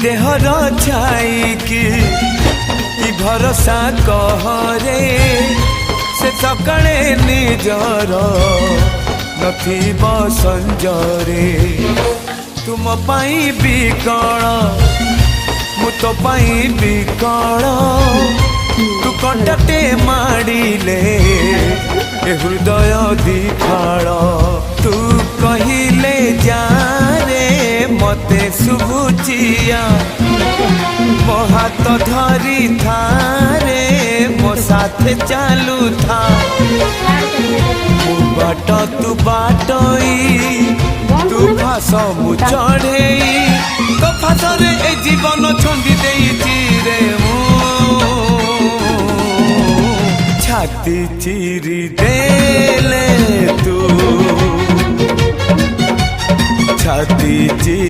there छाई कि भरोसा कहरे से सकाळे निजर नथिब संजरे तुम पाई बिकल मु तो पाई बिकल तू कंटाटे माड़िले ए हृदय दिखाल तू कहिले जा रे मते शुभुचिया मो हाथ धरी थारे मो साथे चालू था मु बाट तू बाटई तू फास मु चढ़ई तो फासरे ए जीवन छंदी देइछि रे मु छाती चिरी देले तू छाती